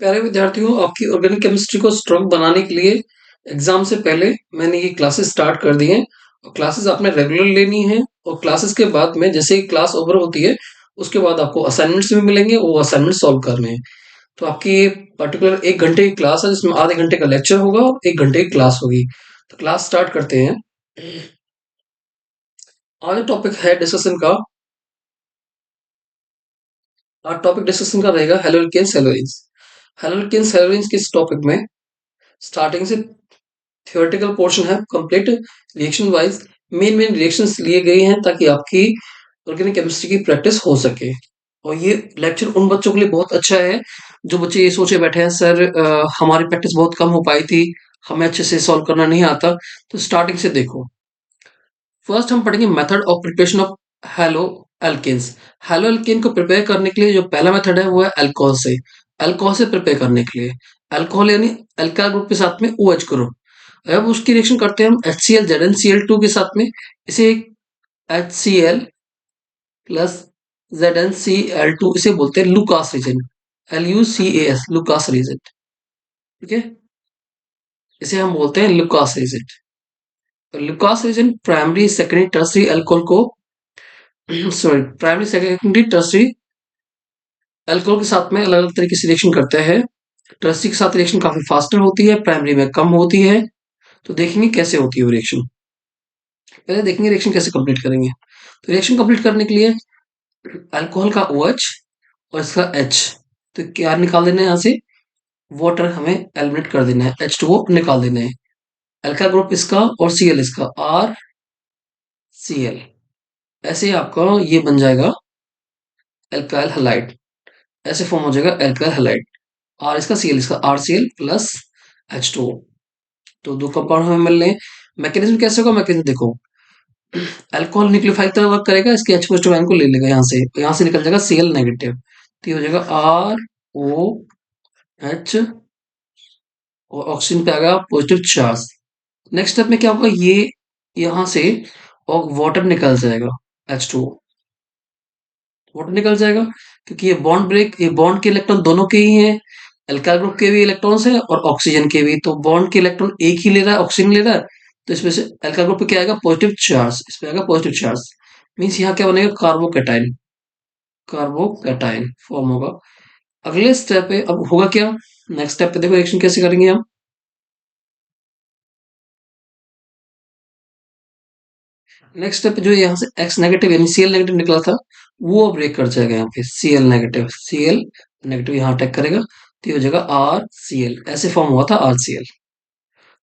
प्यारे विद्यार्थियों, आपकी ऑर्गेनिक केमिस्ट्री को स्ट्रॉन्ग बनाने के लिए एग्जाम से पहले मैंने ये क्लासेस स्टार्ट कर दी हैं। और क्लासेस आपने रेगुलर लेनी है। और क्लासेस के बाद में जैसे ही क्लास ओवर होती है उसके बाद आपको असाइनमेंट्स भी मिलेंगे, वो असाइनमेंट सॉल्व करने हैं। तो आपकी ये पर्टिकुलर 1 घंटे की क्लास है जिसमें आधे घंटे का लेक्चर होगा और 1 घंटे की क्लास होगी। तो क्लास स्टार्ट करते हैं। आज टॉपिक है डिस्कशन का। आज टॉपिक डिस्कशन का रहेगा हेलोकेन्स हेलोइंस। हेलोकेन्स हेलोइंस किस टॉपिक में स्टार्टिंग से थियोरेटिकल पोर्शन है complete. Reaction wise main reactions लिए गए हैं ताकि आपकी ऑर्गेनिक केमिस्ट्री की प्रैक्टिस हो सके। और ये लेक्चर उन बच्चों के लिए बहुत अच्छा है जो बच्चे ये सोचे बैठे हैं, सर हमारी प्रैक्टिस बहुत कम हो पाई थी, हमें अच्छे से सॉल्व करना नहीं आता। तो स्टार्टिंग से देखो। फर्स्ट हम पढ़ेंगे method of preparation of haloalkanes. Haloalkane को प्रिपेयर करने के लिए जो पहला मेथड है वो है अल्कोहल से। अल्कोहल से प्रिपेयर करने के लिए अल्कोहल यानी अल्काइल ग्रुप के साथ में OH ग्रुप। अब उसकी रिएक्शन करते हैं हम HCl ZnCl2 के साथ में। इसे HCl प्लस ZnCl2 इसे बोलते हैं Lucas reagent. LUCAS Lucas reagent. ठीक है, इसे हम बोलते हैं लुकास रीजन। तो Lucas reagent primary secondary tertiary alcohol को sorry primary secondary tertiary alcohol के साथ में अलग अलग तरीके से रिएक्शन करता है। टर्सरी के साथ रिएक्शन काफी फास्टर होती है, प्राइमरी में कम होती है। तो देखेंगे कैसे होती है वो रिएक्शन। पहले देखेंगे रिएक्शन कैसे कंप्लीट करेंगे। तो रिएक्शन कंप्लीट करने के लिए अल्कोहल का OH और इसका H, तो क्या निकाल देना है यहाँ से, वाटर हमें एलिमिनेट कर देना है, H2O निकाल देना है। अल्का ग्रुप इसका और Cl इसका RCl। ऐसे आपका ये बन जाएगा एल्काइल हैलाइड। ऐसे फॉर्म हो जाएगा एल्काइल हैलाइड। R इसका Cl इसका RCl प्लस H2O। तो दो कंपाउंड हमें मिल रहे हैं। मैकेनिज्म कैसे होगा, मैकेनिज्म देखो। अल्कोहल न्यूक्लियोफाइल तरह वर्क करेगा, इसके H पॉजिटिव आयन को ले लेगा यहाँ से निकल जाएगा Cl नेगेटिव। तो ये हो जाएगा ROH और ऑक्सीजन पे आ गया पॉजिटिव चार्ज। नेक्स्ट स्टेप में क्या होगा, ये यहाँ से और वाटर निकल जाएगा H2O। वाटर निकल जाएगा क्योंकि ये बॉन्ड के इलेक्ट्रॉन दोनों के ही हैं। अल्काइल ग्रुप के भी इलेक्ट्रॉन्स हैं और ऑक्सीजन के भी। तो बॉन्ड के इलेक्ट्रॉन एक ही ले रहा है, ऑक्सीजन ले रहा है। तो इसमें से अल्काइल ग्रुप पे क्या आएगा, पॉजिटिव चार्ज। इस पे आएगा पॉजिटिव चार्ज। मीन्स यहाँ क्या बनेगा, कार्बोकैटायन। कार्बोकैटायन फॉर्म होगा। अगले स्टेप पे अब होगा क्या, नेक्स्ट स्टेप पे देखो रिएक्शन कैसे करेंगे हम। नेक्स्ट स्टेप जो यहाँ से X नेगेटिव यानी Cl नेगेटिव निकला था वो अब ब्रेक कर जाएगा यहाँ पे Cl नेगेटिव यहाँ अटैक करेगा। तो ये हो जाएगा RCl। ऐसे फॉर्म हुआ था RCl।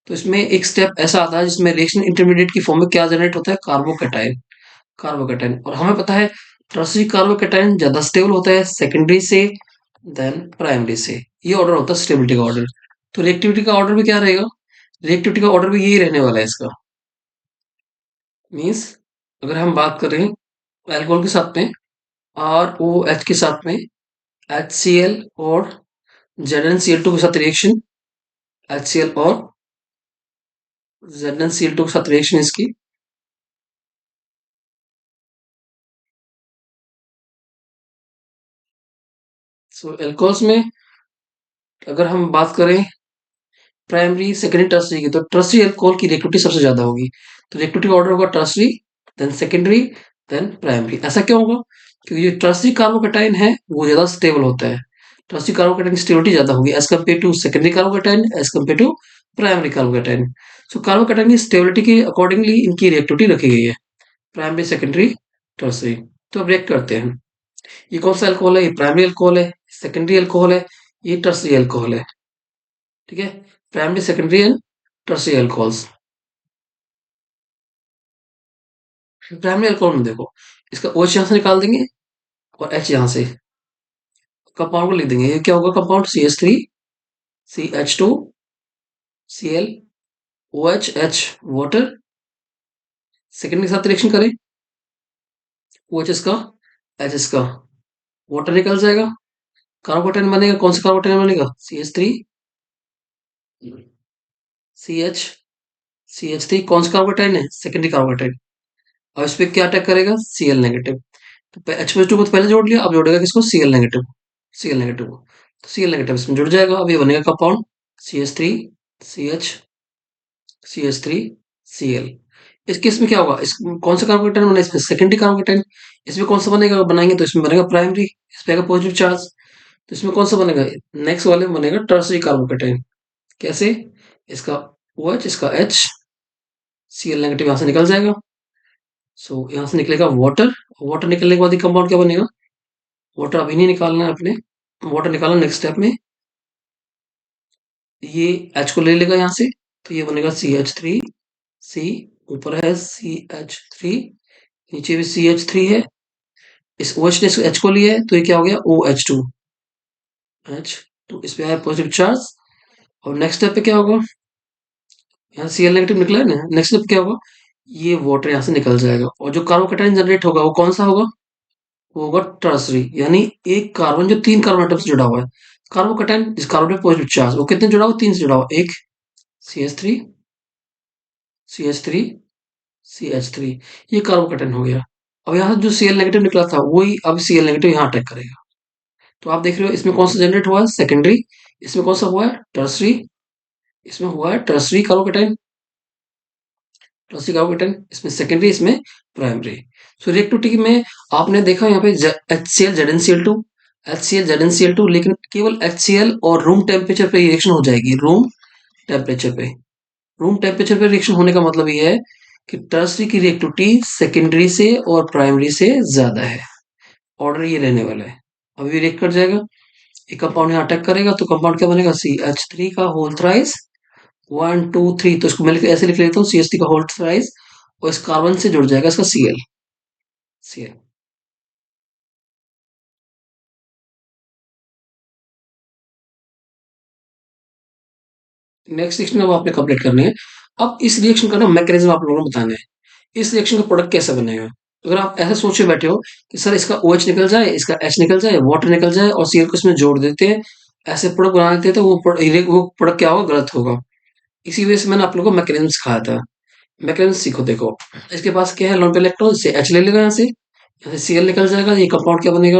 तो इसमें एक स्टेप ऐसा आता है जिसमें रिएक्शन इंटरमीडिएट की फॉर्म में क्या जनरेट होता है, कार्बोकैटायन। कार्बोकैटायन, और हमें पता है टर्सरी कार्बोकैटायन ज्यादा स्टेबल होता है सेकेंडरी से देन प्राइमरी से। ये ऑर्डर होता है स्टेबिलिटी का ऑर्डर। तो रिएक्टिविटी का ऑर्डर भी क्या रहेगा, रिएक्टिविटी का ऑर्डर भी यही रहने वाला है इसका। मीन्स अगर हम बात करें अल्कोहल के साथ में ROH के साथ में HCl और ZnCl2 के साथ रिएक्शन, HCl और ZnCl2 के साथ रिएक्शन इसकी। सो अल्कोहल्स में अगर हम बात करें प्राइमरी सेकेंडरी टर्सरी की, तो टर्सरी अल्कोहल की रिएक्टिविटी सबसे ज्यादा होगी। तो रिएक्टिविटी ऑर्डर होगा tertiary then secondary then primary. ऐसा क्यों होगा, क्योंकि जो टर्सरी कार्बोकैटायन है वो ज्यादा स्टेबल होता है। टर्सरी कार्बोकैटायन की स्टेबिलिटी ज्यादा होगी as compare to secondary carbocation, as compare to primary carbocation. So carbocation की स्टेबिलिटी के अकॉर्डिंगली इनकी रिएक्टिविटी रखी गई है, प्राइमरी सेकेंडरी टर्सरी। तो अब ब्रेक करते हैं। ये कौन सा अल्कोहल है, ये प्राइमरी अल्कोहल है, सेकेंडरी अल्कोहल है, ये टर्सरी अल्कोहल है। ठीक है, primary secondary and tertiary alcohols. Primary alcohol में देखो इसका OH यहाँ से निकाल देंगे और H यहाँ से, कंपाउंड को लिख देंगे। ये क्या होगा, compound CH3 CH2 Cl OH H water. Second के साथ रिएक्शन करें, OH इसका H इसका, वाटर निकल जाएगा, कार्बोकैटायन बनेगा। कौन सा कार्बोकैटायन बनेगा, CH3 CH CH3। कौन सा कार्बोकैटायन है, सेकेंडरी कार्बोकैटायन। और इस पे क्या अटैक करेगा, Cl नेगेटिव। तो H+2 को तो पहले जोड़ लिया, अब जोड़ेगा किसको, Cl नेगेटिव। Cl नेगेटिव को तो Cl नेगेटिव इसमें जुड़ जाएगा। अब ये बनेगा compound CH3 CH CH3 Cl। इस केस में क्या होगा, इस कौन सा कार्बोकेटाइन बना, इसमें सेकेंडरी कार्बोकेटाइन। इसमें कौन सा बनेगा, बनाएंगे तो इसमें बनेगा प्राइमरी, इस पे आएगा पॉजिटिव चार्ज। तो इसमें कौन सा बनेगा, नेक्स्ट वाले में बनेगा टर्सरी कार्बोकेटाइन। कैसे, इसका OH इसका H, Cl नेगेटिव यहां से निकल जाएगा। सो यहां से निकलेगा वाटर। वाटर निकलने के बाद ये कंपाउंड क्या बनेगा, वाटर अभी नहीं निकालना है अपने, वाटर निकालना नेक्स्ट स्टेप में। ये H को ले लेगा यहाँ से, तो ये बनेगा CH3 C, ऊपर है CH3, नीचे भी CH3 है। इस OH ने H को लिया है तो ये क्या हो गया OH2 H, तो इस पे आया पॉजिटिव चार्ज। और नेक्स्ट स्टेप पे क्या होगा, यहाँ Cl नेगेटिव निकला है ना, नेक्स्ट स्टेप क्या होगा, ये वाटर यहाँ से निकल जाएगा और जो कार्बोकेटाइन जनरेट होगा वो कौन सा होगा, वो होगा टर्सरी, यानी एक कार्बन जो तीन कार्बन एटम से जुड़ा हुआ है। कार्बोकेटाइन जिस कार्बन में पॉजिटिव चार्ज, वो कितने जुड़ा हुआ, तीन से जुड़ा हुआ, एक CH3 CH3 CH3, ये कार्बोकेटाइन हो गया। अब यहाँ जो Cl नेगेटिव निकला था वही अब Cl नेगेटिव यहाँ अटैक करेगा। तो आप देख रहे हो इसमें कौन सा जनरेट हुआ है, सेकेंडरी, इसमें कौन सा हुआ है टर्सरी, इसमें हुआ है टर्सरी कार्बोकेटाइन, टर्सरी कार्बोकेटाइन, इसमें सेकेंडरी, इसमें प्राइमरी। सो रिएक्टिविटी में आपने देखा यहाँ पे HCl ZnCl2 HCl ZnCl2, लेकिन केवल HCl और रूम टेम्परेचर पे रिएक्शन हो जाएगी, रूम टेम्परेचर पे। रूम टेम्परेचर पे रिएक्शन होने का मतलब ये है कि टर्सरी की रिएक्टिविटी सेकेंडरी से और प्राइमरी से ज्यादा है। ऑर्डर ये रहने वाला है। अभी रिएक्ट कर जाएगा, एक कंपाउंड यहाँ अटैक करेगा तो कंपाउंड क्या बनेगा, CH3 का होल थ्राइस 1 2 3, तो इसको मैं ऐसे लिख लेता हूँ CH3 का होल थ्राइस, और इस कार्बन से जुड़ जाएगा इसका Cl। नेक्स्ट रिएक्शन अब आपने कंप्लीट करनी है। अब इस रिएक्शन का ना मैकेनिज्म आप लोगों को बताना है, इस रिएक्शन का प्रोडक्ट कैसे बनेगा। अगर आप ऐसे सोचे बैठे हो कि सर इसका OH निकल जाए, इसका H निकल जाए, वाटर निकल जाए और Cl को इसमें जोड़ देते हैं, ऐसे प्रोडक्ट बना देते हैं, तो वो प्रोडक्ट क्या होगा, गलत होगा। इसी वजह से मैंने आप लोगों को मैकेनिज्म सिखाया था। मैकेनिज्म सीखो, देखो इसके पास क्या है, लोन पे इलेक्ट्रॉन से H ले लेगा, यहाँ से Cl निकल जाएगा, ये कंपाउंड क्या बनेगा,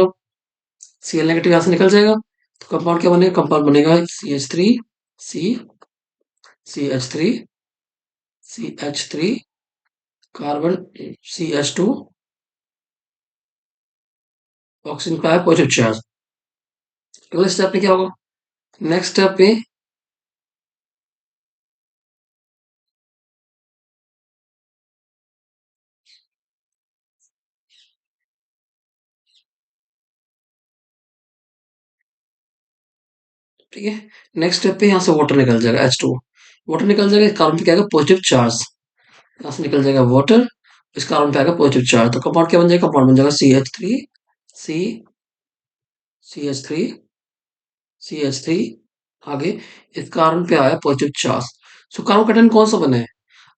Cl नेगेटिव यहाँ से निकल जाएगा, तो कंपाउंड क्या बनेगा, कंपाउंड बनेगा CH3 C CH3 CH3 carbon CH2, oxygen का है पॉजिटिव चार्ज। अगले स्टेप में क्या होगा, नेक्स्ट स्टेप पे ठीक है, नेक्स्ट स्टेप पे यहाँ से वाटर निकल जाएगा H2, वाटर निकल जाएगा, इस कार्बन पे क्या आएगा पॉजिटिव चार्ज, यहाँ से निकल जाएगा वाटर, इस कार्बन पे आएगा पॉजिटिव चार्ज, तो कंपाउंड क्या बन जाएगा, कंपाउंड बन जाएगा CH3 C CH3 CH3, आगे इस कार्बन पे आया पॉजिटिव चार्ज। सो कार्बोकेटाइन कौन सा बना है,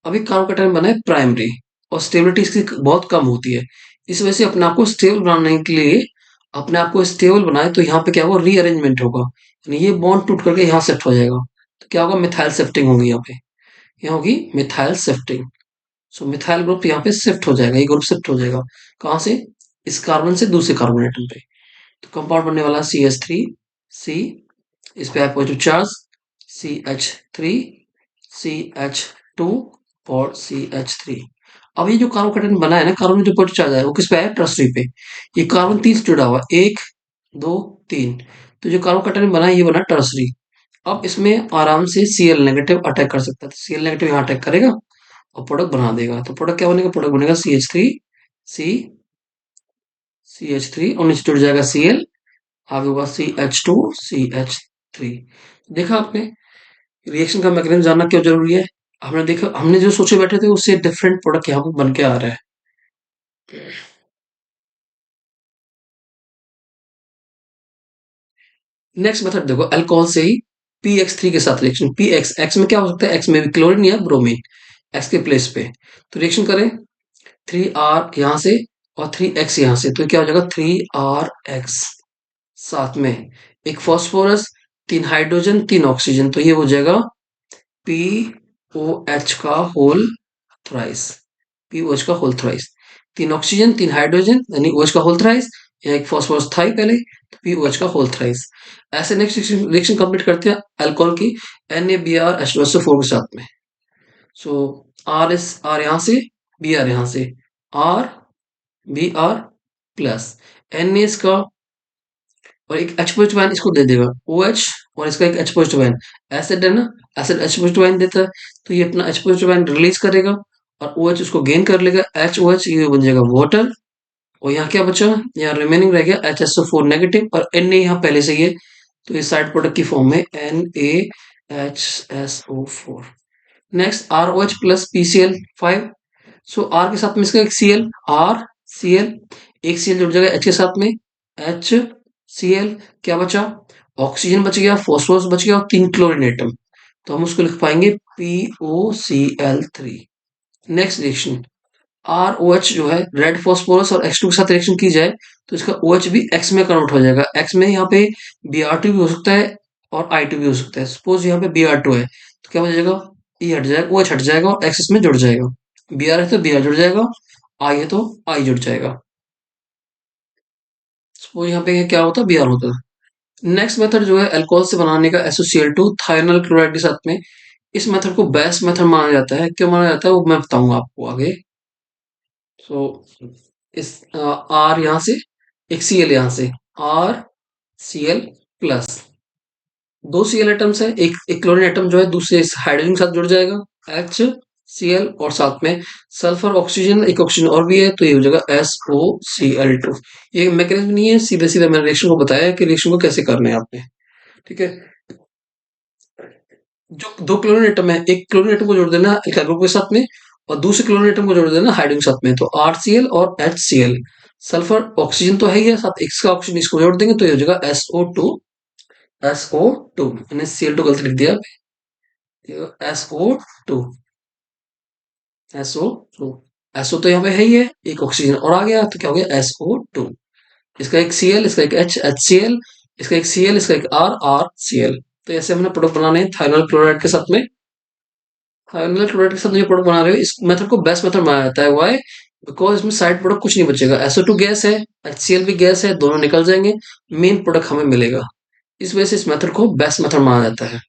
अभी कार्बोकेटाइन बना है प्राइमरी, और स्टेबिलिटी इसकी बहुत कम होती है। इस वजह से अपने आप को स्टेबल बनाने के लिए, अपने आप को स्टेबल बनाए तो यहाँ पे क्या होगा, रीअरेंजमेंट होगा, यानी ये बॉन्ड टूट करके यहाँ शिफ्ट हो जाएगा, तो क्या होगा, मिथाइल शिफ्टिंग होगी, यहाँ पे यहाँ होगी मिथाइल शिफ्टिंग। सो मिथाइल ग्रुप यहाँ पे शिफ्ट हो जाएगा, ये ग्रुप शिफ्ट हो जाएगा कहाँ से, इस कार्बन से दूसरे कार्बन एटम पे। तो कंपाउंड बनने वाला CH3 C, इस पे है पॉजिटिव चार्ज CH3 CH2 और CH3। अब ये जो कार्बोकेटाइन बना है ना, कार्बन में जो पॉजिटिव चार्ज है वो किस पे है, टर्सरी पे। ये कार्बन तीन से जुड़ा हुआ, 1 2 3, तो जो कार्बोकेटाइन बना है ये बना टर्सरी। अब इसमें आराम से Cl नेगेटिव अटैक कर सकता है, तो Cl नेगेटिव यहाँ अटैक करेगा और प्रोडक्ट बना देगा। तो प्रोडक्ट क्या बनेगा, प्रोडक्ट बनेगा CH3 C CH3 और नीचे जुड़ जाएगा Cl, आगे होगा CH2 CH3। देखा आपने, रिएक्शन का मैकेनिज्म जानना क्यों जरूरी है। हमने देखा, हमने जो सोचे बैठे थे उससे डिफरेंट प्रोडक्ट यहाँ पे बन के आ रहा है। नेक्स्ट मेथड देखो, अल्कोहल से ही PX3 के साथ रिएक्शन, X में क्या हो सकता है, X में भी क्लोरीन या ब्रोमीन, X के प्लेस पे। तो रिएक्शन करें 3R यहाँ से और 3X यहाँ से, तो क्या हो जाएगा 3RX, साथ में एक फॉस्फोरस, तीन हाइड्रोजन, तीन ऑक्सीजन, तो ये हो जाएगा POH का होल थ्राइस, POH का होल थ्राइस, तीन ऑक्सीजन तीन हाइड्रोजन यानी OH का होल थ्राइस, एक फॉस्फोरस था ही पहले, तो POH का होल थ्राइस। ऐसे नेक्स्ट रिएक्शन कंप्लीट करते हैं अल्कोहल की NaBrH2SO4 के साथ में। सो आर यहाँ से, Br यहाँ से, आर Br प्लस Na इसका और एक H पॉजिटिव आयन इसको दे देगा OH और इसका एक H पॉजिटिव आयन। एसिड है ना, एसिड H पॉजिटिव आयन देता है तो ये अपना H पॉजिटिव आयन रिलीज करेगा और OH उसको गेन कर लेगा, HOH ये बन जाएगा वाटर। और यहाँ क्या बचा, यहाँ रिमेनिंग रह गया HSO4 नेगेटिव और Na यहाँ पहले से ही है तो इस साइड प्रोडक्ट की फॉर्म में NaHSO4। Next ROH plus PCl5। सो R के साथ में इसका एक Cl, R Cl, एक Cl जुड़ जाएगा H के साथ में, HCl। क्या बचा, ऑक्सीजन बच गया, फॉस्फोरस बच गया और 3 क्लोरीन एटम, तो हम उसको लिख पाएंगे POCl3। नेक्स्ट रिएक्शन ROH जो है रेड फॉस्फोरस और H2 के साथ रिएक्शन की जाए तो इसका OH भी X में कन्वर्ट हो जाएगा। X में यहाँ पे Br2 भी हो सकता है और I2 भी हो सकता है। सपोज यहाँ पे Br2 है तो क्या हो जाएगा, E हट जाएगा, OH हट जाएगा और X इसमें जुड़ जाएगा। Br है तो Br जुड़ जाएगा, I है तो I जुड़ जाएगा। सपोज यहाँ पे क्या होता है, Br होता है। नेक्स्ट मेथड जो है अल्कोहल से बनाने का SOCl2 थायोनाइल क्लोराइड के साथ में। इस मेथड को बेस्ट मेथड माना जाता है। क्यों माना जाता है वो मैं बताऊंगा आपको आगे। सो इस R यहाँ से, एक Cl यहाँ से, RCl प्लस 2 Cl एटम्स है, एक क्लोरीन एटम जो है दूसरे इस हाइड्रोजन के साथ जुड़ जाएगा HCl और साथ में सल्फर ऑक्सीजन, एक ऑक्सीजन और भी है तो ये हो जाएगा SOCl2। ये मैकेनिज्म नहीं है, सीधे सीधे मैंने रिएक्शन को बताया कि रिएक्शन को कैसे करना है आपने। ठीक है, जो 2 क्लोरीन एटम है, एक क्लोरीन एटम को जोड़ देना एल्काइल ग्रुप के साथ में और दूसरे क्लोरीन एटम को जोड़ देना हाइड्रोजन के साथ में, तो RCl और HCl। सल्फर ऑक्सीजन तो है ही है, साथ इसका ऑक्सीजन इसको जोड़ देंगे तो ये हो जाएगा SO2। मैंने Cl2 गलती लिख दिया, SO2। SO2, SO तो यहाँ पे है ही है, एक ऑक्सीजन और आ गया तो क्या हो गया SO2। इसका एक Cl, इसका एक HCl, इसका एक Cl, इसका एक RCl। तो ऐसे हमने प्रोडक्ट बनाने हैं थायोनाइल क्लोराइड के साथ में। थायोनाइल क्लोराइड के साथ जो प्रोडक्ट बना रहे हो इस मेथड को बेस्ट मेथड माना जाता है। व्हाई, बिकॉज इसमें साइड प्रोडक्ट कुछ नहीं बचेगा। SO2 गैस है, HCl भी गैस है, दोनों निकल जाएंगे, मेन प्रोडक्ट हमें मिलेगा। इस वजह से इस मेथड को बेस्ट मेथड माना जाता है।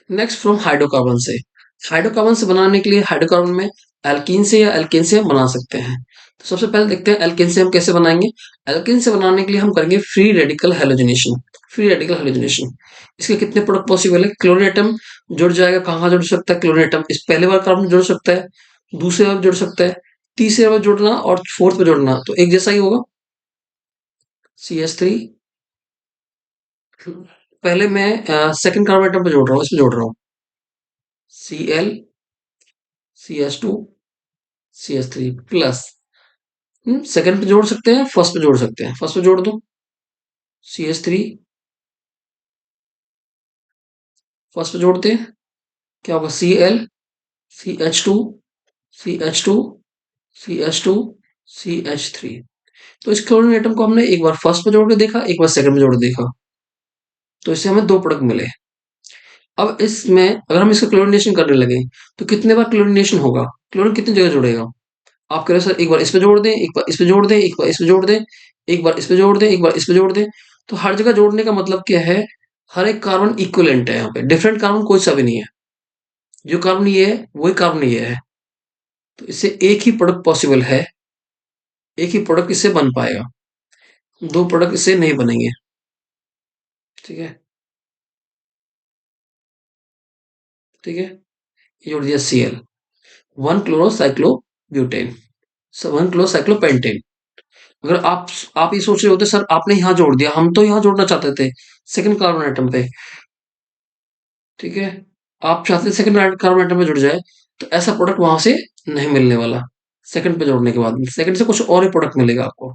नेक्स्ट फ्रॉम हाइड्रोकार्बन से। हाइड्रोकार्बन से बनाने के लिए हाइड्रोकार्बन में एल्कीन से या एल्केन से हम बना सकते हैं। तो सबसे पहले देखते हैं एल्केन से हम कैसे बनाएंगे। एल्केन से बनाने के लिए हम करेंगे free radical halogenation. Free radical halogenation, इसके कितने प्रोडक्ट पॉसिबल है। क्लोरीन एटम जुड़ जाएगा, कहाँ जुड़ सकता है क्लोरीन एटम, इस पहले बार कार्बन जुड़ सकता है, दूसरे बार जुड़ सकता है, तीसरे बार जोड़ना और फोर्थ पे जोड़ना तो एक जैसा ही होगा CH3। पहले मैं सेकंड कार्बन एटम पे जोड़ रहा हूँ, इसमें जोड़ रहा हूँ Cl CH2 CH3 plus second पे जोड़ सकते हैं, फर्स्ट पे जोड़ सकते हैं। फर्स्ट पे जोड़ दो CH3, फर्स्ट पे जोड़ते हैं क्या होगा Cl CH2 CH2 CH2 CH3। तो इस क्लोरीन एटम को हमने एक बार फर्स्ट पे जोड़ के देखा, एक बार सेकंड में जोड़ के देखा, तो इससे हमें 2 प्रोडक्ट मिले। अब इसमें अगर हम इसका क्लोरीनेशन करने लगे तो कितने बार क्लोरीनेशन होगा, क्लोरीन कितनी जगह जुड़ेगा। आप कह रहे हो सर एक बार इस पे जोड़ दें, एक बार इस पे जोड़ दें, एक बार इस पे जोड़ दें, एक बार इस पे जोड़ दें, एक बार इस पे जोड़ दें। तो हर जगह जोड़ने का मतलब क्या है, हर एक कार्बन इक्विवेलेंट है, यहाँ पे डिफरेंट कार्बन कोई सा भी नहीं है। जो कार्बन ये है वही कार्बन ये है, तो इससे एक ही प्रोडक्ट पॉसिबल है, एक ही प्रोडक्ट इससे बन पाएगा, 2 प्रोडक्ट इससे नहीं बनेंगे। ठीक है, ठीक है, ये जोड़ दिया Cl, 1 क्लोरोसाइक्लोब्यूटेन, 1 क्लोरोसाइक्लोपेंटेन। अगर आप ये सोच रहे होते सर आपने यहाँ जोड़ दिया, हम तो यहाँ जोड़ना चाहते थे सेकंड कार्बन एटम पे। ठीक है, आप चाहते थे सेकंड कार्बन एटम पे जुड़ जाए, तो ऐसा प्रोडक्ट वहां से नहीं मिलने वाला। सेकंड पे जोड़ने के बाद सेकंड से कुछ और ही प्रोडक्ट मिलेगा आपको।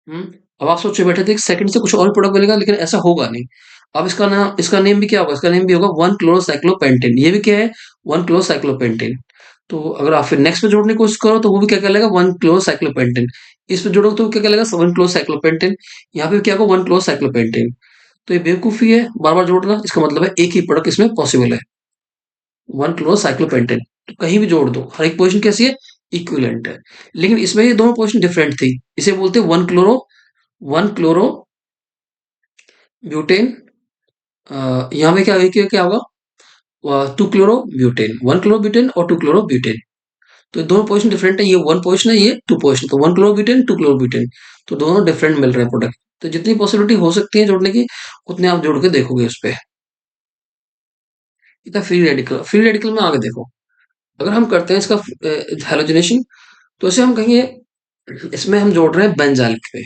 हम्म, अब आप सोचे बैठे थे सेकंड से कुछ और प्रोडक्ट मिलेगा, लेकिन ऐसा होगा नहीं। अब इसका नेम भी क्या होगा, इसका नेम भी होगा 1 क्लोरोसाइक्लोपेंटेन। ये भी क्या है, 1 क्लोरोसाइक्लोपेंटेन। तो अगर आप फिर नेक्स्ट पे जोड़ने की कोशिश करो तो वो भी क्या कहलाएगा, 1 क्लोरोसाइक्लोपेंटेन। इस पे जोड़ो तो क्या कहलाएगा, 7 क्लोरोसाइक्लोपेंटेन। यहाँ पे क्या होगा, 1 क्लोरोसाइक्लोपेंटेन। तो ये बेवकूफी है बार बार जोड़ना, इसका मतलब है एक ही प्रोडक्ट इसमें पॉसिबल है, 1 क्लोरोसाइक्लोपेंटेन। तो कहीं भी जोड़ दो, हर एक पोजीशन कैसी है, इक्विवेलेंट है। लेकिन इसमें ये दोनों पोजीशन डिफरेंट थी। इसे बोलते हैं वन क्लोरो ब्यूटेन। यहाँ पे क्या होगा, two chloro butane, one chloro butane और टू क्लोरो ब्यूटेन। तो ये दोनों पोजीशन डिफरेंट है, ये वन पोजीशन है, ये टू पोजीशन, तो one chloro butane, two chloro butane, तो दोनों डिफरेंट मिल रहे हैं प्रोडक्ट। तो जितनी पॉसिबिलिटी हो सकती है जोड़ने की, उतने आप जोड़ के देखोगे उस पे। इतना फ्री रेडिकल में आगे देखो, अगर हम करते हैं इसका हेलोजनेशन, तो इसे हम कहेंगे, इसमें हम जोड़ रहे हैं बेंजाइल पे।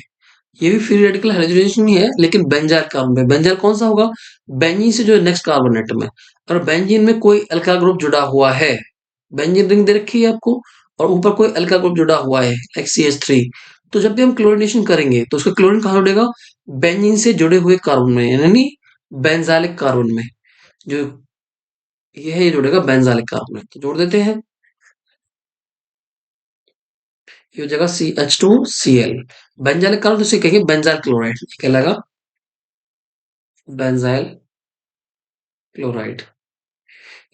ये भी फ्री रेडिकल हेलोजनेशन ही है, लेकिन बेंजाइल कार्बन पे। बेंजाइल कौन सा होगा, बेंजीन से जो नेक्स्ट कार्बन एटम है। और बेंजीन में कोई अल्काइल ग्रुप जुड़ा हुआ है, बेंजीन रिंग दे रखी है आपको, और ऊपर कोई अल्काइल ग्रुप जुड़ा हुआ है लाइक CH3, तो जब भी हम क्लोरीनेशन करेंगे तो उसका क्लोरीन कहाँ जुड़ेगा, बेंजीन से जुड़े हुए कार्बन में, यानी बेंजालिक कार्बन में। जो ये है, ये जुड़ेगा बेंजालिक कार्बन में, तो जोड़ देते हैं। ये हो जाएगा CH2Cl। बेंजाइल कार्बन तो इसे कहेंगे बेंजाइल क्लोराइड, कहलाएगा बेंजाइल क्लोराइड।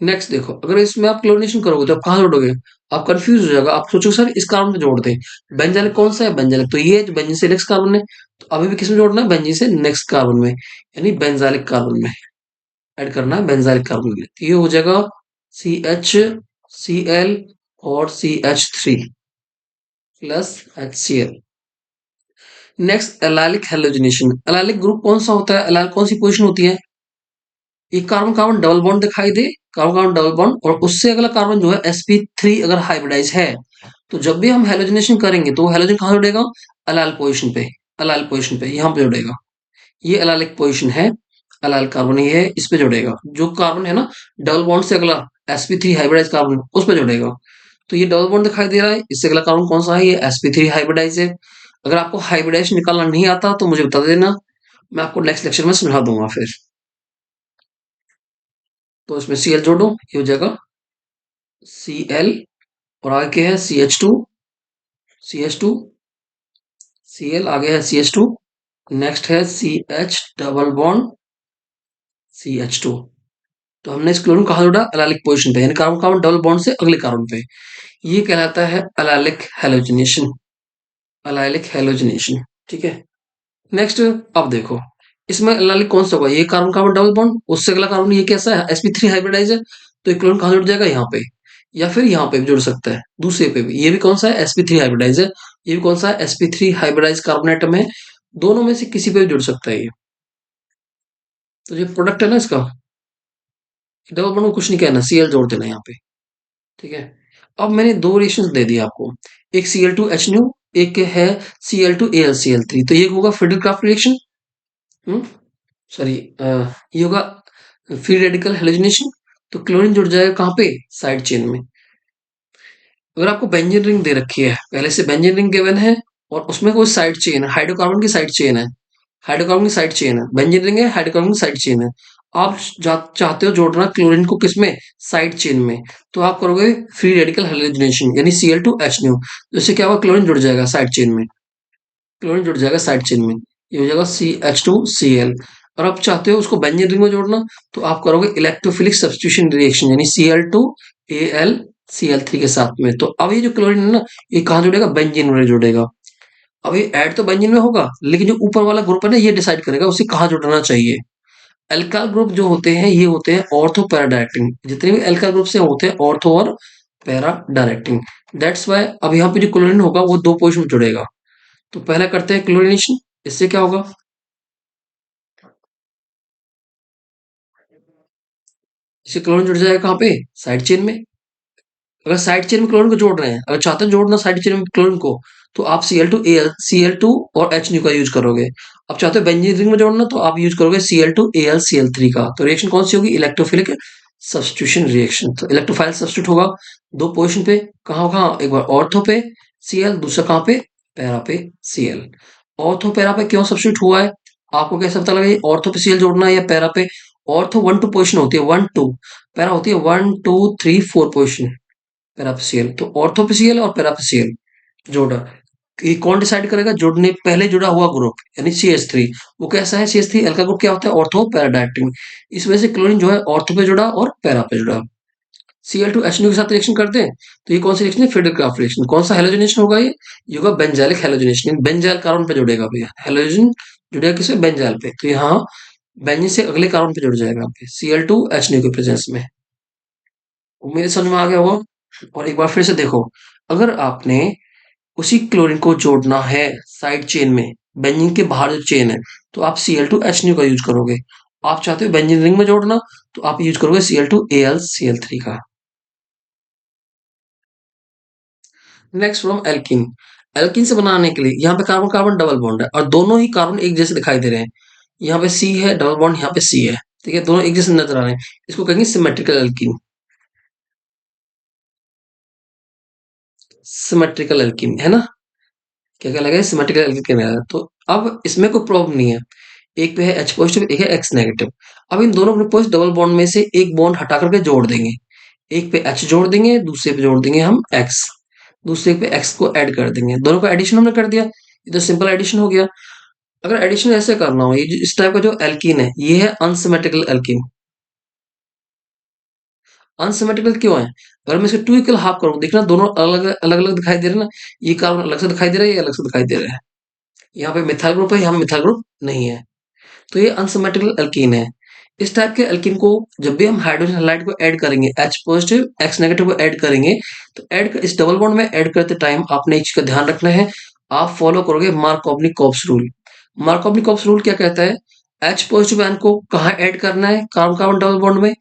नेक्स्ट देखो, अगर इसमें आप क्लोरीनेशन करोगे तो आप कहाँ जोड़ोगे, आप कंफ्यूज हो जाएगा, आप सोचो सर इस कार्बन में जोड़ दें। बेंजाइल कौन सा है, बेंजाइल तो ये जो बेंजीन से नेक्स्ट कार्बन है, तो अभी भी किसमें जोड़ना है, बेंजीन से नेक्स्ट कार्बन में, यानी बेंजालिक कार्बन में ऐड करना है, बेंजालिक कार्बन में। तो ये हो जाएगा CHCl और CH3 plus HCl। Next allylic halogenation. Allylic group कौन सा होता है, एलाइल कौन सी पोजीशन होती है, एक कार्बन कार्बन डबल बॉन्ड दिखाई दे, कार्बन कार्बन डबल बॉन्ड, और उससे अगला कार्बन जो है sp3 अगर हाइब्रिडाइज है, तो जब भी हम हेलोजनेशन करेंगे तो हेलोजन कहाँ जुड़ेगा, अलाइल पोजीशन पे, अलाइल पोजीशन पे यहाँ पे जुड़ेगा। ये एलाइलिक पोजीशन है, अलाइल कार्बन ये है, इस पे जुड़ेगा। जो कार्बन है ना डबल बॉन्ड से अगला, sp3 हाइब्रिडाइज कार्बन, उस पे जुड़ेगा। तो ये डबल बॉन्ड दिखाई दे रहा है, इससे अगला कार्बन कौन सा है, ये sp3 हाइब्रिडाइज है। अगर आपको हाइब्रिडाइज निकालना नहीं आता तो मुझे बता देना, मैं आपको नेक्स्ट लेक्चर में समझा दूंगा फिर। तो इसमें Cl जोड़ो, ये हो जाएगा Cl, और आगे क्या है CH2, Cl आगे है CH2, नेक्स्ट है CH डबल बॉन्ड CH2। तो हमने इस क्लोरीन कहाँ जोड़ा, एलाइलिक पोजीशन पे, यानी कार्बन कार्बन डबल बॉन्ड से अगले कार्बन पे। ये कहलाता है एलाइलिक हेलोजनेशन, एलाइलिक हेलोजनेशन। ठीक है। नेक्स्ट अब देखो, इसमें एलाइलिक कौन सा होगा, ये कार्बन कार्बन डबल बॉन्ड, उससे अगला कार्बन ये कैसा है, sp3 हाइब्रिडाइज है, तो ये क्लोरीन कहाँ जुड़ जाएगा, यहाँ पे, या फिर यहाँ पे भी जुड़ सकता है, दूसरे पे भी। ये भी कौन सा है, sp3 हाइब्रिडाइज है, ये भी कौन सा है, sp3 हाइब्रिडाइज कार्बन एटम है। दोनों में से किसी पे भी जुड़ सकता है ये। तो ये प्रोडक्ट है ना इसका, डबल बॉन्ड को कुछ नहीं कहना, Cl जोड़ देना यहाँ पे। ठीक है। अब मैंने दो रिएक्शन दे दिए आपको, एक Cl2H न्यू, एक है Cl2AlCl3, तो ये होगा फिडलक्राफ्ट रिएक्शन। सॉरी, ये होगा फ्री रेडिकल हेलोजनेशन। तो क्लोरीन जुड़ जाएगा कहाँ पे, साइड चेन में। अगर आपको बेंजीन रिंग दे रखी है, पहले से बेंजीन रिंग गिवन है, और उसमें कोई साइड चेन है, हाइड्रोकार्बन की साइड चेन है, हाइड्रोकार्बन की साइड चेन है, बेंजीन रिंग है, हाइड्रोकार्बन की साइड चेन है। आप चाहते हो जोड़ना क्लोरीन को किसमें, साइड चेन में, तो आप करोगे फ्री रेडिकल हेलोजनेशन, यानी Cl2H न्यू। इससे क्या होगा, क्लोरीन जुड़ जाएगा साइड चेन में, क्लोरीन जुड़ जाएगा साइड चेन में, ये हो जाएगा CH2Cl। और आप चाहते हो उसको बेंजीन रिंग में जोड़ना, तो आप करोगे इलेक्ट्रोफिलिक सब्स्टिट्यूशन रिएक्शन, यानी Cl2AlCl3 के साथ में। तो अब ये जो क्लोरीन है ना, ये कहाँ जुड़ेगा, बेंजीन में जुड़ेगा। अब ये ऐड तो बेंजीन में होगा, लेकिन जो ऊपर वाला ग्रुप है ना, ये डिसाइड करेगा उसे कहाँ जुड़ना चाहिए। एल्काइल ग्रुप जो होते हैं, ये होते हैं ऑर्थो पैरा डायरेक्टिंग। जितने भी एल्काइल ग्रुप से होते हैं ऑर्थो और पैरा डायरेक्टिंग, दैट्स वाई अब यहाँ पे जो क्लोरीन होगा वो दो पोजिशन में जुड़ेगा। तो पहला करते हैं क्लोरीनेशन, इससे क्या होगा, इससे क्लोरीन जुड़ जाएगा कहाँ पे, साइड चेन में। अगर साइड चेन में क्लोरीन को जोड़ रहे हैं, अगर चाहते हैं जोड़ना साइड चेन में क्लोरीन को, तो आप Cl2 और H का यूज करोगे। अब चाहते हो बेंजीन रिंग में जोड़ना, तो आप यूज करोगे Cl2AlCl3 का। तो रिएक्शन कौन सी होगी, इलेक्ट्रोफिलिक सब्स्टिट्यूशन रिएक्शन। तो इलेक्ट्रोफाइल सब्स्टिट्यूट होगा दो पोजिशन पे, कहाँ कहाँ, एक बार ऑर्थो पे Cl, दूसरा कहाँ पे, पैरा पे Cl। ऑर्थो पैरा पे क्यों सब्स्टिट्यूट हुआ है, आपको कैसे पता लगे ऑर्थो पे Cl जोड़ना है या पैरा पे। ऑर्थो 1-2 पोजिशन होती है, 1-2, पैरा होती है 1-2-3-4 पोजिशन, पैरापीसीएल। तो ऑर्थोपीसीएल और पैरापीसीएल जोड़ा, ये कौन डिसाइड करेगा, जोड़ने पहले जुड़ा हुआ ग्रुप, यानी CH3। वो कैसा है, CH3 एल्का ग्रुप क्या होता है, ऑर्थो पैराडाक्टिंग। इस वजह से क्लोरीन जो है ऑर्थो पे जुड़ा और पैरा पे जुड़ा। Cl2H2 के साथ रिएक्शन करते हैं तो ये कौन सी रिएक्शन है? Friedel-Crafts reaction. कौन सा हैलोजनेशन होगा ये होगा बेंजाइलिक हैलोजनेशन। बेंजाइल कार्बन पे जुड़ेगा भैया, हैलोजन जुड़ेगा किसमें? बेंजाइल पे। तो यहाँ बेंजीन से अगले कार्बन पे जुड़ जाएगा आपके Cl2H2 के प्रेजेंस में। उम्मीद है समझ में आ गया होगा। और एक बार फिर से देखो, अगर आपने उसी क्लोरीन को जोड़ना है साइड चेन में, बेंजीन के बाहर जो चेन है, तो आप Cl2H2 का यूज करोगे। आप चाहते हो बेंजीन रिंग में जोड़ना, तो आप यूज करोगे Cl2AlCl3 का। Next from alkene. एल्कीन से बनाने के लिए यहाँ पे कार्बन कार्बन डबल बॉन्ड है और दोनों ही कार्बन एक जैसे दिखाई दे रहे हैं। यहाँ पे सी है डबल बॉन्ड, यहाँ पे सी है, ठीक है, दोनों एक जैसे नजर आ रहे हैं। इसको कहेंगे सिमेट्रिकल एल्कीन। सिमेट्रिकल एल्कीन है ना? क्या क्या लगा है? सिमेट्रिकल एल्कीन कहने लगा। तो अब इसमें कोई प्रॉब्लम नहीं है। एक पे है H पॉजिटिव, एक है X नेगेटिव। अब इन दोनों ग्लूकोज डबल बॉन्ड में से एक बॉन्ड हटा करके जोड़ देंगे। एक पे H जोड़ देंगे, दूसरे पे जोड़ देंगे हम X। दूसरे पे X को ऐड कर देंगे, दोनों का एडिशन हमने कर दिया। ये तो सिंपल एडिशन हो गया। अगर एडिशन ऐसे करना हो, ये इस टाइप का जो एल्कीन है, ये है अनसिमेट्रिकल एल्कीन। अनसिमेट्रिकल क्यों है? अगर मैं इसके टू इक्वल हाफ करूं, देखना दोनों अलग अलग अलग दिखाई दे रहे हैं ना। ये कार्बन अलग से दिखाई दे रहा है, ये अलग से दिखाई दे रहा है। यहाँ पे मिथाइल ग्रुप है, यहाँ पे मिथाइल ग्रुप नहीं है। तो ये अनसिमेट्रिकल एल्कीन है। इस टाइप के एल्कीन को जब भी हम हाइड्रोजन हैलाइड को ऐड करेंगे, H पॉजिटिव X नेगेटिव को ऐड करेंगे, तो ऐड इस डबल बॉन्ड में ऐड करते टाइम आपने एक चीज का ध्यान रखना है। आप फॉलो करोगे मार्कोवनी-कॉप्स रूल। मार्कोवनी-कॉप्स रूल क्या कहता है? H पॉजिटिव आयन को कहाँ ऐड करना है कार्बन कार्बन डबल बॉन्ड में?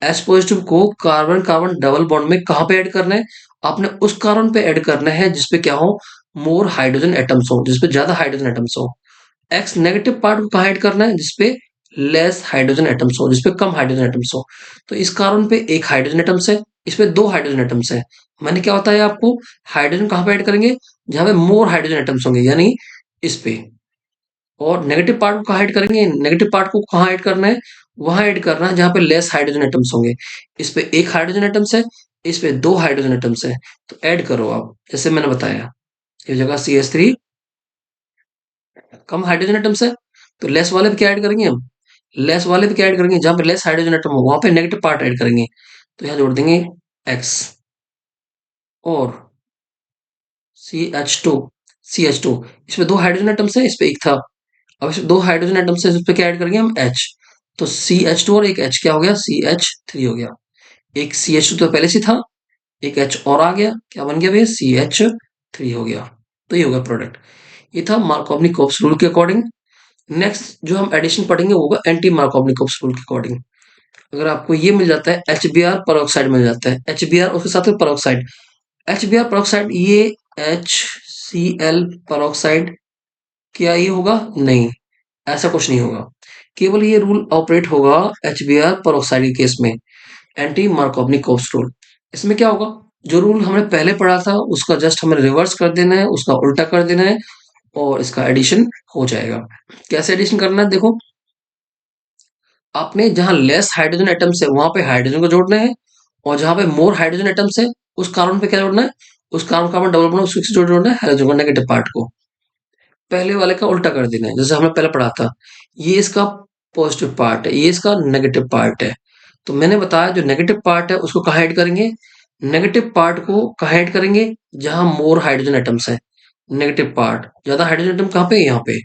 H पॉजिटिव को कार्बन कार्बन डबल बॉन्ड में कहाँ पे ऐड करना है? आपने उस कार्बन पे ऐड करना है जिसपे क्या हो? मोर हाइड्रोजन एटम्स हो, जिसपे ज्यादा हाइड्रोजन एटम्स हो। एक्स नेगेटिव पार्ट को कहाँ ऐड करना है? जिसपे लेस हाइड्रोजन एटम्स हो, जिसपे कम हाइड्रोजन एटम्स हो। तो इस कार्बन पे एक हाइड्रोजन एटम्स है, इस पे दो हाइड्रोजन एटम्स है। मैंने क्या बताया आपको? हाइड्रोजन कहाँ पे ऐड करेंगे? जहां पे मोर हाइड्रोजन एटम्स होंगे, यानी इस पे। और नेगेटिव पार्ट को कहाँ ऐड करेंगे? नेगेटिव पार्ट को कहाँ ऐड करना है? वहां ऐड करना है जहां पे लेस हाइड्रोजन एटम्स होंगे। इस पे एक हाइड्रोजन एटम्स है, इस पे दो हाइड्रोजन एटम्स है। तो ऐड करो आप, जैसे मैंने बताया। इस जगह CH3 कम हाइड्रोजन एटम्स है, तो लेस वाले पे क्या ऐड करेंगे हम? लेस वाले पे क्या ऐड करेंगे? जहां पे लेस हाइड्रोजन एटम हो वहां पे नेगेटिव पार्ट ऐड करेंगे। तो यहाँ जोड़ देंगे एक्स और CH2। CH2 इसमें दो हाइड्रोजन एटम्स है, इस पे एक था। अब इसमें दो हाइड्रोजन एटम्स है, इस पे क्या ऐड करेंगे हम? H। तो CH2 और एक H क्या हो गया? CH3 हो गया। एक CH2 तो पहले से था, एक H और आ गया, क्या बन गया भैया? CH3 हो गया। तो ये होगा प्रोडक्ट। ये था मार्कोवनी-कॉप्स रूल के अकॉर्डिंग। नेक्स्ट जो हम एडिशन पढ़ेंगे वो होगा एंटी मार्कोवनी-कॉप्स रूल के अकॉर्डिंग। अगर आपको ये मिल जाता है, HBr peroxide मिल जाता है, HBr उसके साथ में peroxide। HBr peroxide ये HCl peroxide, क्या ये होगा? नहीं, ऐसा कुछ नहीं होगा। केवल ये रूल ऑपरेट होगा HBr peroxide के केस में, एंटी मार्कोवनी-कॉप्स रूल। इसमें क्या होगा? जो रूल हमने पहले पढ़ा था उसका जस्ट हमें रिवर्स कर देना है, उसका उल्टा कर देना है और इसका एडिशन हो जाएगा। कैसे एडिशन करना है? देखो, आपने जहां लेस हाइड्रोजन एटम्स है वहां पे हाइड्रोजन को जोड़ना है, और जहां पे मोर हाइड्रोजन एटम्स है उस कार्बन पे क्या जोड़ना है? उस कार्बन कार्बन डबल बॉन्ड उससे जोड़ना है हाइड्रोजन को, नेगेटिव पार्ट को। पहले वाले का उल्टा कर देना है, जैसे हमने पहले पढ़ा था। ये इसका पॉजिटिव पार्ट है, ये इसका नेगेटिव पार्ट है। तो मैंने बताया जो नेगेटिव पार्ट है उसको कहाँ ऐड करेंगे? नेगेटिव पार्ट को कहाँ ऐड करेंगे? जहां मोर हाइड्रोजन एटम्स है। नेगेटिव पार्ट ज्यादा हाइड्रोजन एटम कहाँ पे? यहाँ पे।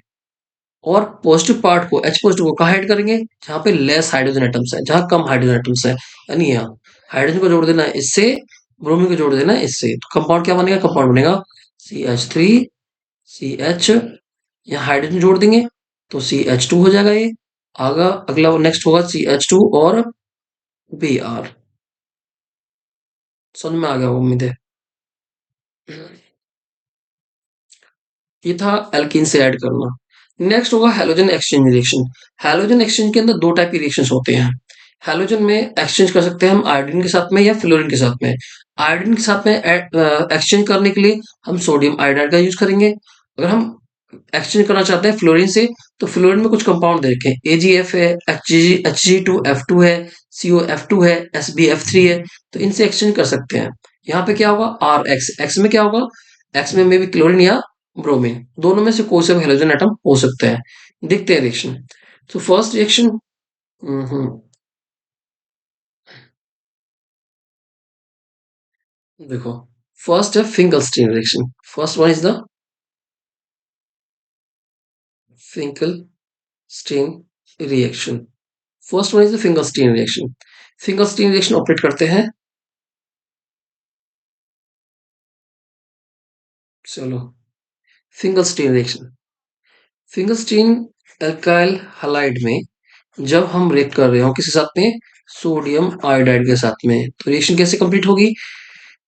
और पॉजिटिव पार्ट को H पॉजिटिव को कहाँ ऐड करेंगे? जहां पे लेस हाइड्रोजन एटम्स है, जहां कम हाइड्रोजन एटम्स है, यानी यहाँ हाइड्रोजन को जोड़ देना है इससे, ब्रोमीन को जोड़ देना है इससे। तो कंपाउंड क्या बनेगा? कंपाउंड बनेगा CH3 CH, यहाँ हाइड्रोजन जोड़ देंगे तो CH2 हो जाएगा। ये आगा अगला नेक्स्ट होगा CH2 और Br। समझ में आ गया उम्मीद है। ये था एल्कीन से ऐड करना। नेक्स्ट होगा halogen exchange reaction. Halogen exchange के अंदर दो टाइप की रिएक्शंस होते हैं। हैलोजन में एक्सचेंज कर सकते हैं हम आयोडीन के साथ में या फ्लोरीन के साथ में। आयोडीन के साथ में एक्सचेंज करने के लिए हम सोडियम आयोडाइड का यूज करेंगे। अगर हम एक्सचेंज करना चाहते हैं फ्लोरीन से, तो फ्लोरीन में कुछ कंपाउंड दे रखे हैं, AgF है, Hg2F2 है, COF2 है, SbF3 है। तो इनसे एक्सचेंज कर सकते हैं। यहाँ पे क्या होगा? RX, एक्स में क्या होगा? एक्स में मे बी क्लोरीन या ब्रोमीन, दोनों में से कोई सा भी हेलोजन एटम हो सकता है। देखते हैं रिएक्शन। तो फर्स्ट रिएक्शन, देखो, फर्स्ट है Finkelstein reaction. First one is the Finkelstein reaction. First one is the Finkelstein reaction. Finkelstein reaction operate करते हैं, चलो, Finkelstein reaction. Finkelstein alkyl halide में जब हम रिएक्ट कर रहे हो किसके साथ में, सोडियम आयोडाइड के साथ में, तो रिएक्शन कैसे कंप्लीट होगी,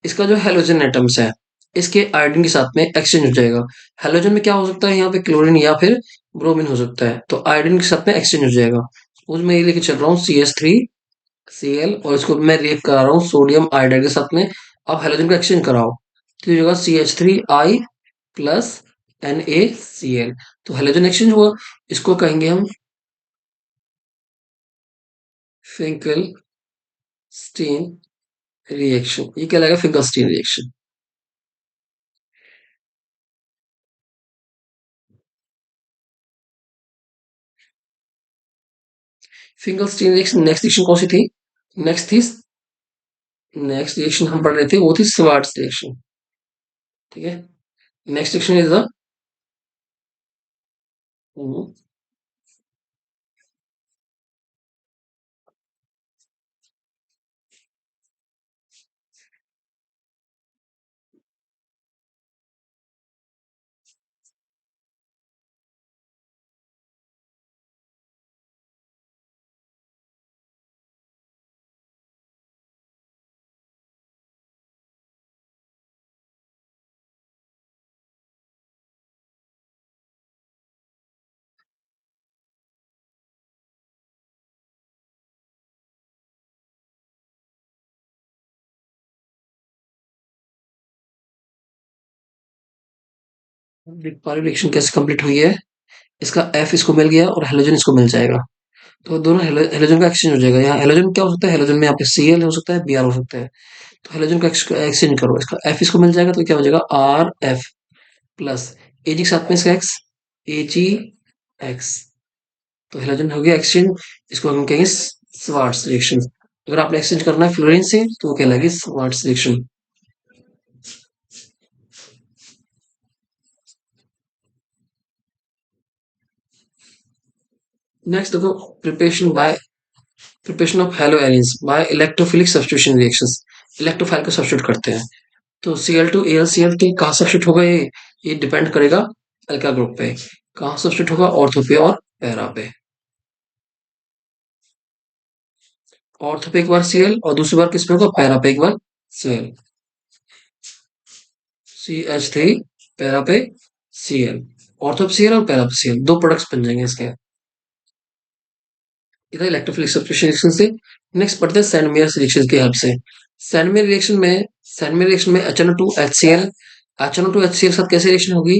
इसका जो हेलोजन एटम्स है इसके आयोडीन के साथ में एक्सचेंज हो जाएगा। हेलोजन में क्या हो सकता है, यहाँ पे क्लोरीन या फिर ब्रोमीन हो सकता है, तो आयोडीन के साथ में एक्सचेंज हो जाएगा। उसमें ये लेके चल रहा हूँ CH3Cl, और इसको मैं रिएक्ट करा रहा हूँ सोडियम आयोडाइड के साथ में। अब हेलोजन को एक्सचेंज कराओ, तो ये होगा CH3I प्लस NaCl, तो हेलोजन एक्सचेंज हुआ। इसको कहेंगे हम फिंकलस्टीन रिएक्शन। ये क्या लगेगा, Finkelstein reaction. Finkelstein reaction next reaction कौन सी थी, नेक्स्ट थी, नेक्स्ट रिएक्शन हम पढ़ रहे थे वो थी स्वार्ट्स रिएक्शन। ठीक है, नेक्स्ट रिएक्शन इज द पारी रिएक्शन कैसे कंप्लीट हुई है, इसका F इसको मिल गया और हेलोजन इसको मिल जाएगा, तो दोनों हेलोजन का एक्सचेंज हो जाएगा। यहाँ हेलोजन क्या हो सकता है, हेलोजन में यहाँ पे Cl हो सकता है, Br हो सकता है, तो हेलोजन का एक्सचेंज करो, इसका F इसको मिल जाएगा, तो क्या हो जाएगा RF प्लस Ag के साथ में इसका X, AgX, तो हेलोजन हो गया एक्सचेंज। इसको हम कहेंगे स्वार्ट्स रिएक्शन। अगर आपने एक्सचेंज करना है फ्लोरीन से तो वो कहलाएगी स्वार्ट्स रिएक्शन। नेक्स्ट देखो, preparation by preparation of haloarenes by electrophilic substitution reactions. Electrophile को सब्स्टिट्यूट करते हैं, तो Cl2AlCl3 कहाँ सब्स्टिट्यूट होगा, ये डिपेंड करेगा अल्का ग्रुप पे, कहाँ सब्स्टिट्यूट होगा, ऑर्थो पे और पैरा पे। ऑर्थो पे एक बार Cl और दूसरी बार किस पे होगा, पैरा पे एक बार Cl, CH3 पैरा पे Cl, ऑर्थो पे Cl और पैरा पे Cl, दो प्रोडक्ट्स बन जाएंगे इसके। इधर इलेक्ट्रोफिलिक सब्स्टिट्यूशन रिएक्शन से नेक्स्ट पढ़ते हैं सैंडमेयर रिएक्शन की हेल्प से। सैंडमेयर रिएक्शन में HNO2HCl, HNO2HCl के साथ कैसे रिएक्शन होगी,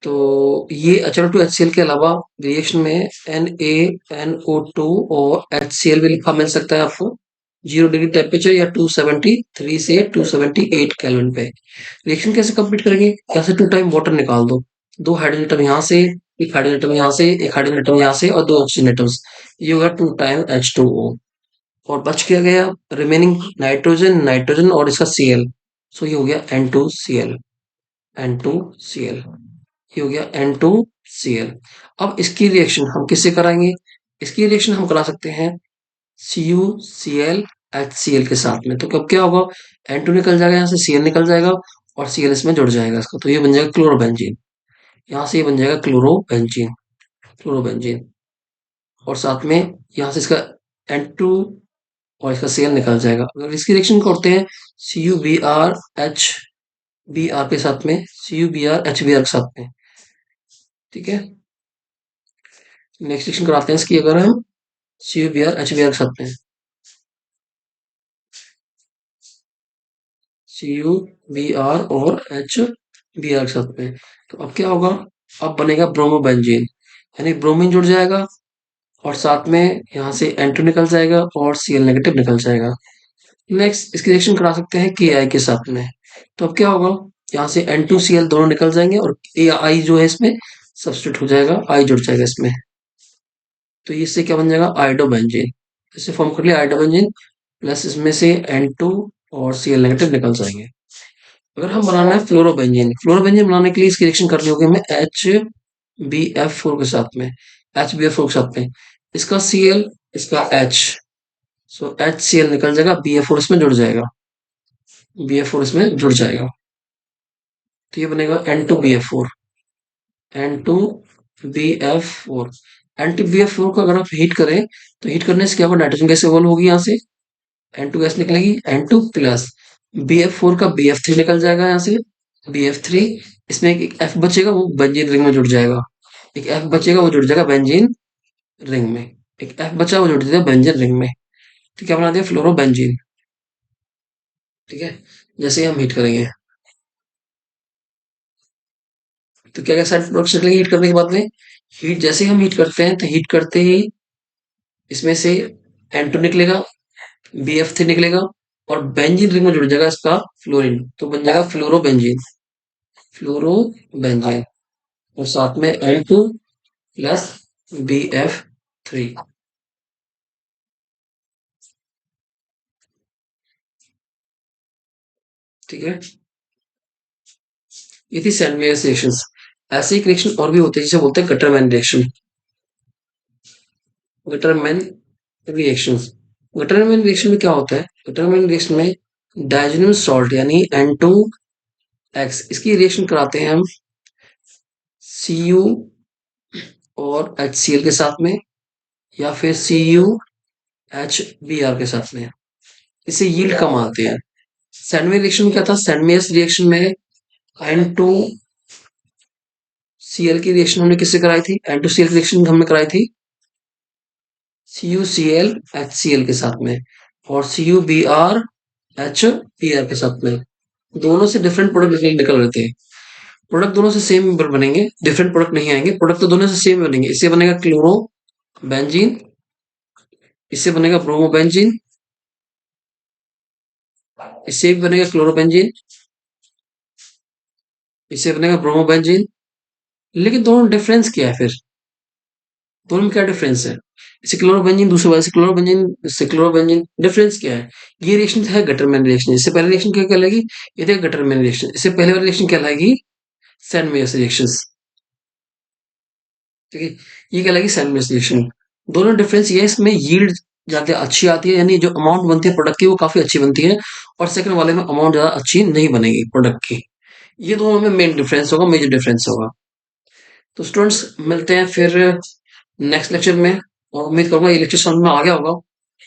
तो ये HNO2HCl के अलावा रिएक्शन में NaNO2 और HCl भी लिखा मिल सकता है आपको 0 डिग्री टेम्परेचर या 273 से 278 केल्विन पे। रिएक्शन कैसे कंप्लीट करेंगे, यहाँ से 2 टाइम वाटर निकाल दो, 2 हाइड्रोजन एटम यहाँ से, एक हाइड्रोजन एटम यहाँ से, एक हाइड्रोजन एटम यहाँ से और 2 ऑक्सीजन एटम्स, ये होगा 2 टाइम H2O, और बच क्या गया, रिमेनिंग नाइट्रोजन, नाइट्रोजन और इसका Cl, सो ये हो गया N2Cl, N2Cl, ये हो गया N2Cl। अब इसकी रिएक्शन हम किससे कराएंगे, इसकी रिएक्शन हम करा सकते हैं CuCl HCl के साथ में, तो कब क्या होगा, N2 निकल जाएगा, यहाँ से Cl निकल जाएगा और Cl इसमें जुड़ जाएगा इसका, तो ये बन जाएगा क्लोरोबेंजीन। यहाँ से ये बन जाएगा क्लोरोबेंजीन, क्लोरोबेंजीन, और साथ में यहाँ से इसका N2 और इसका Cl निकल जाएगा। अगर इसकी रिएक्शन करते हैं CuBr के साथ में, CuBr HBr के साथ में, ठीक है। नेक्स्ट रिएक्शन कराते हैं इसकी, अगर हम CuBr HBr के साथ में, CuBr और HBr के साथ में, तो अब क्या होगा, अब बनेगा ब्रोमोबेंजीन, यानी ब्रोमीन जुड़ जाएगा और साथ में यहाँ से N2 निकल जाएगा और Cl नेगेटिव निकल जाएगा। नेक्स्ट इसकी रिएक्शन करा सकते हैं Ki के साथ में, तो अब क्या होगा, यहाँ से N2Cl दोनों निकल जाएंगे और I जो है इसमें सब्स्टिट्यूट हो जाएगा, I जुड़ जाएगा इसमें, तो इससे क्या बन जाएगा आइडोबेंजीन, इसे फॉर्म कर लिया आइडोबेंजीन, प्लस इसमें से N2 और Cl नेगेटिव निकल जाएंगे। अगर हम बनाना है फ्लोरोबेंजीन, फ्लोरोबेंजीन बनाने के लिए इसकी रिएक्शन करनी होगी हमें HbF4 के साथ में, HbF4 के साथ में, इसका Cl, इसका H, सो HCl निकल जाएगा, BF4 इसमें जुड़ जाएगा, BF4 इसमें जुड़ जाएगा। तो ये बनेगा N2BF4, N2BF4। N2BF4 को अगर आप हीट करें तो हीट करने से क्या होगा, नाइट्रोजन गैस इवॉल्व होगी यहाँ से, N2 गैस निकलेगी, N2 प्लस BF4 का BF3 निकल जाएगा यहाँ से, BF3, इसमें एक F बचेगा, वो बेंजीन रिंग में जुड़ जाएगा, एक F बचेगा, वो जुड़ जाएगा बेंजीन रिंग में, एक F बचा वो जुड़ जाएगा बेंजीन रिंग में। तो क्या बना दिया, फ्लोरोबेंजीन। ठीक है, जैसे ही हम हीट करेंगे तो क्या क्या साइड प्रोडक्ट्स निकलेंगे हीट करने के बाद में। हीट जैसे ही हम हीट करते हैं तो हीट करते ही इसमें से N2 निकलेगा, BF3 निकलेगा, और बेंजीन रिंग में जुड़ जाएगा इसका फ्लोरीन, तो बन जाएगा फ्लोरोबेंजीन, फ्लोरोबेंजीन, और साथ में N2 प्लस BF3। ठीक है, ये थी सैंडविच रिएक्शंस। ऐसे एक रिएक्शन और भी होते हैं जिसे बोलते हैं Gattermann reaction, Gattermann reactions. Gattermann reaction में क्या होता है, गटरमैन रिएक्शन में डायजोनियम सॉल्ट यानी N2X, इसकी रिएक्शन कराते हैं हम Cu और HCl के साथ में, या फिर CuHBr के साथ में, इससे यील्ड कम आते हैं। सैंडविच रिएक्शन में क्या था, सैंडविच रिएक्शन में N2Cl की रिएक्शन हमने किससे कराई थी, N2Cl की रिएक्शन हमने कराई थी CuCl HCl के साथ में, और CuBr HBr के साथ में। दोनों से डिफरेंट प्रोडक्ट निकल रहे थे, प्रोडक्ट दोनों से सेम बनेंगे, डिफरेंट प्रोडक्ट नहीं आएंगे, प्रोडक्ट तो दोनों से सेम बनेंगे। इससे बनेगा क्लोरो बेंजीन, इससे बनेगा ब्रोमोबेंजीन, इससे भी बनेगा क्लोरोबेंजीन, इससे बनेगा ब्रोमोबेंजीन। लेकिन दोनों डिफरेंस क्या है फिर, दोनों में क्या डिफरेंस है, इससे क्लोरोबेंजीन दूसरे वाले से क्लोरोबेंजीन, इससे क्लोरोबेंजीन, डिफरेंस क्या है। ये रिएक्शन है गटरमैन रिएक्शन। इससे पहले रिएक्शन क्या कहलाएगी, ये थे गटरमैन रिएक्शन। इससे पहले वाली रिएक्शन कहलाएगी सैंडविच रिएक्शन। ठीक है, ये कहलाएगी सैंडविच रिएक्शन। दोनों डिफरेंस ये है, इसमें यील्ड ज्यादा अच्छी आती है, यानी जो अमाउंट बनती है प्रोडक्ट की वो काफी अच्छी बनती है, और सेकंड वाले में अमाउंट ज्यादा अच्छी नहीं बनेगी प्रोडक्ट की। ये दोनों में मेन डिफरेंस होगा, मेजर डिफरेंस होगा। तो स्टूडेंट्स मिलते हैं फिर नेक्स्ट लेक्चर में, और उम्मीद करूंगा ये लेक्चर समझ में आ गया होगा।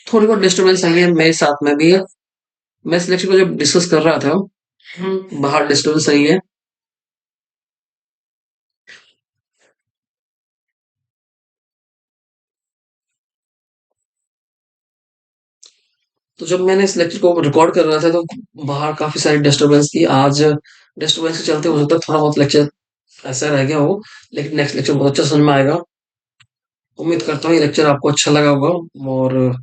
थोड़ी बहुत डिस्टर्बेंस आई है मेरे साथ में भी है, मैं इस लेक्चर को जब डिस्कस कर रहा था बाहर डिस्टर्बेंस आई है। तो जब मैंने इस लेक्चर को रिकॉर्ड कर रहा था तो बाहर काफी सारी डिस्टर्बेंस थी। आज डिस्टर्बेंस के चलते हो सकता है थोड़ा बहुत लेक्चर ऐसा रह गया हो, लेकिन नेक्स्ट लेक्चर बहुत अच्छा समझ में आएगा। उम्मीद करता हूँ ये लेक्चर आपको अच्छा लगा होगा, और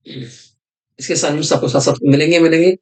इसके असाइनमेंट्स आपको साथ साथ मिलेंगे मिलेंगे